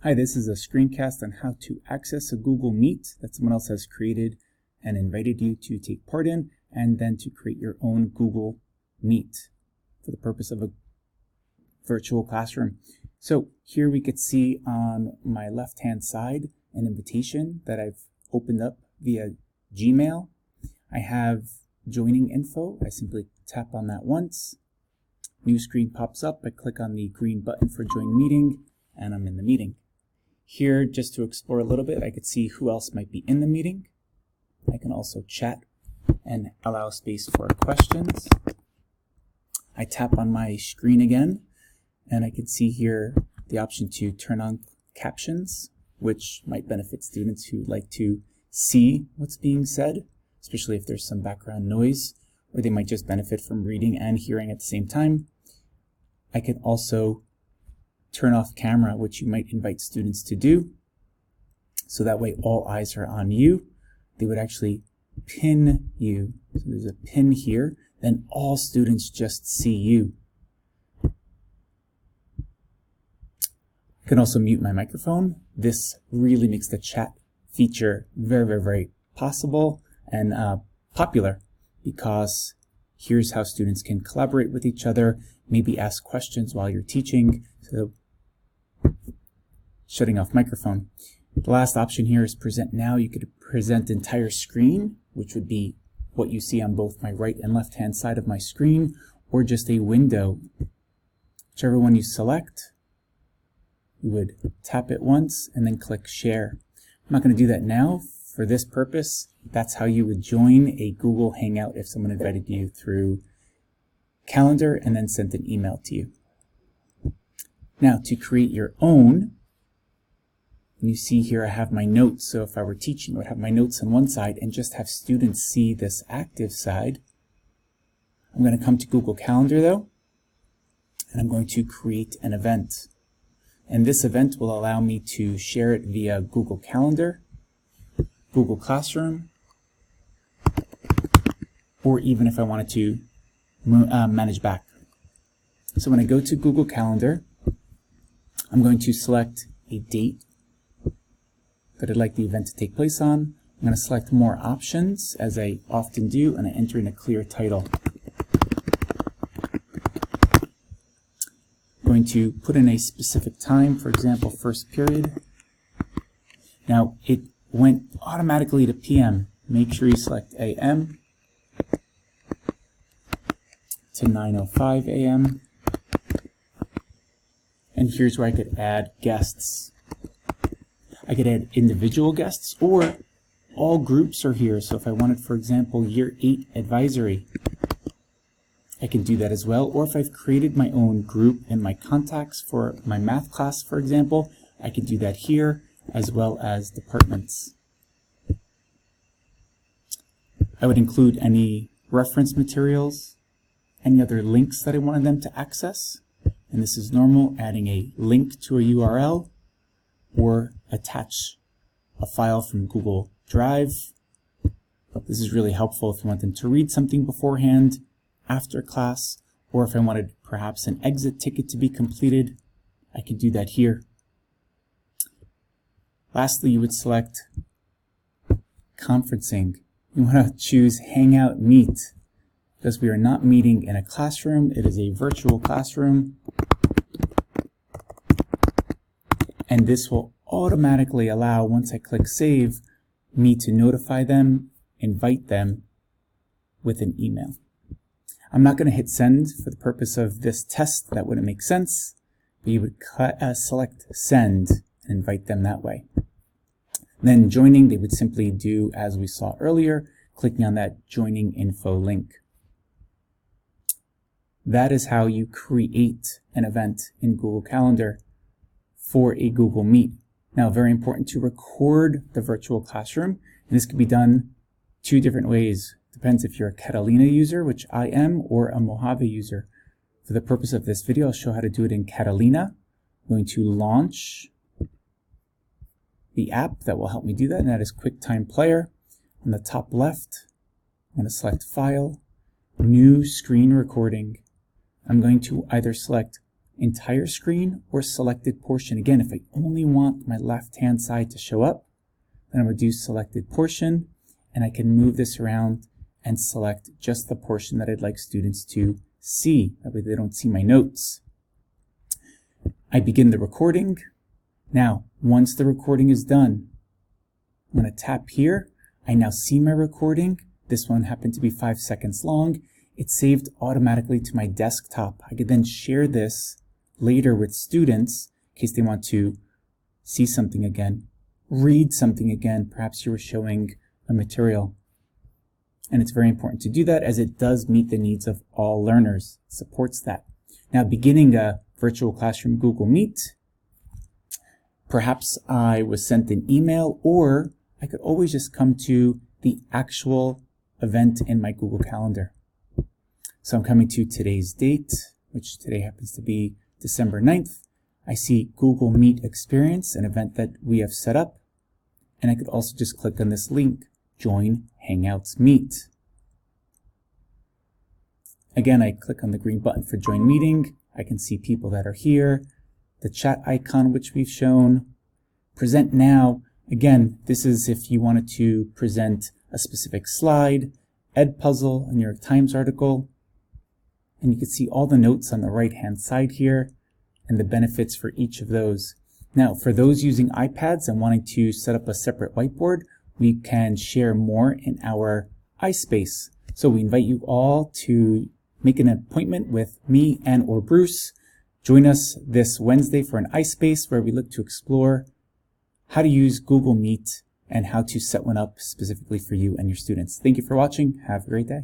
Hi, this is a screencast on how to access a Google Meet that someone else has created and invited you to take part in, and then to create your own Google Meet for the purpose of a virtual classroom. So here we could see on my left-hand side an invitation that I've opened up via Gmail. I have joining info. I simply tap on that once. New screen pops up. I click on the green button for join meeting, and I'm in the meeting. Here, just to explore a little bit, I could see who else might be in the meeting. I can also chat and allow space for questions. I tap on my screen again, and I can see here the option to turn on captions, which might benefit students who like to see what's being said, especially if there's some background noise, or they might just benefit from reading and hearing at the same time. I can also turn off camera, which you might invite students to do. So that way all eyes are on you. They would actually pin you. So there's a pin here, then all students just see you. I can also mute my microphone. This really makes the chat feature very possible and popular, because here's how students can collaborate with each other, maybe ask questions while you're teaching. So shutting off microphone. The last option here is present now. You could present entire screen, which would be what you see on both my right and left hand side of my screen, or just a window. Whichever one you select, you would tap it once and then click share. I'm not going to do that now. For this purpose, that's how you would join a Google Hangout if someone invited you through Calendar and then sent an email to you. Now, to create your own, you see here I have my notes. So if I were teaching, I would have my notes on one side and just have students see this active side. I'm going to come to Google Calendar though, and I'm going to create an event. And this event will allow me to share it via Google Calendar, Google Classroom, or even if I wanted to manage back. So when I go to Google Calendar, I'm going to select a date that I'd like the event to take place on. I'm going to select more options, as I often do, and I enter in a clear title. I'm going to put in a specific time, for example, first period. Now, it went automatically to PM. Make sure you select AM to 9:05 AM. And here's where I could add guests. I could add individual guests, or all groups are here. So if I wanted, for example, Year 8 advisory, I can do that as well. Or if I've created my own group in my contacts for my math class, for example, I can do that here, as well as departments. I would include any reference materials, any other links that I wanted them to access. And this is normal, adding a link to a URL, or attach a file from Google Drive. This is really helpful if you want them to read something beforehand, after class, or if I wanted perhaps an exit ticket to be completed, I could do that here. Lastly, you would select conferencing. You want to choose Hangout Meet, because we are not meeting in a classroom. It is a virtual classroom. And this will automatically allow, once I click save, me to notify them, invite them with an email. I'm not going to hit send for the purpose of this test. That wouldn't make sense. But you would select send and invite them that way. Then joining, they would simply do as we saw earlier, clicking on that joining info link. That is how you create an event in Google Calendar for a Google Meet. Now, very important to record the virtual classroom, and this can be done two different ways. Depends if you're a Catalina user, which I am, or a Mojave user. For the purpose of this video, I'll show how to do it in Catalina. I'm going to launch the app that will help me do that, and that is QuickTime Player. On the top left, I'm going to select File, New Screen Recording. I'm going to either select entire screen or selected portion. Again, if I only want my left-hand side to show up, then I'm going to do selected portion, and I can move this around and select just the portion that I'd like students to see. That way they don't see my notes. I begin the recording. Now, once the recording is done, I'm going to tap here. I now see my recording. This one happened to be 5 seconds long. It's saved automatically to my desktop. I could then share this later with students in case they want to see something again, read something again. Perhaps you were showing a material. And it's very important to do that as it does meet the needs of all learners. It supports that. Now, beginning a virtual classroom Google Meet, perhaps I was sent an email, or I could always just come to the actual event in my Google Calendar. So I'm coming to today's date, which today happens to be December 9th. I see Google Meet Experience, an event that we have set up. And I could also just click on this link, Join Hangouts Meet. Again, I click on the green button for Join Meeting. I can see people that are here, the chat icon which we've shown. Present Now. Again, this is if you wanted to present a specific slide, Edpuzzle, a New York Times article. And you can see all the notes on the right-hand side here and the benefits for each of those. Now, for those using iPads and wanting to set up a separate whiteboard, we can share more in our iSpace. So we invite you all to make an appointment with me and or Bruce. Join us this Wednesday for an iSpace where we look to explore how to use Google Meet and how to set one up specifically for you and your students. Thank you for watching. Have a great day.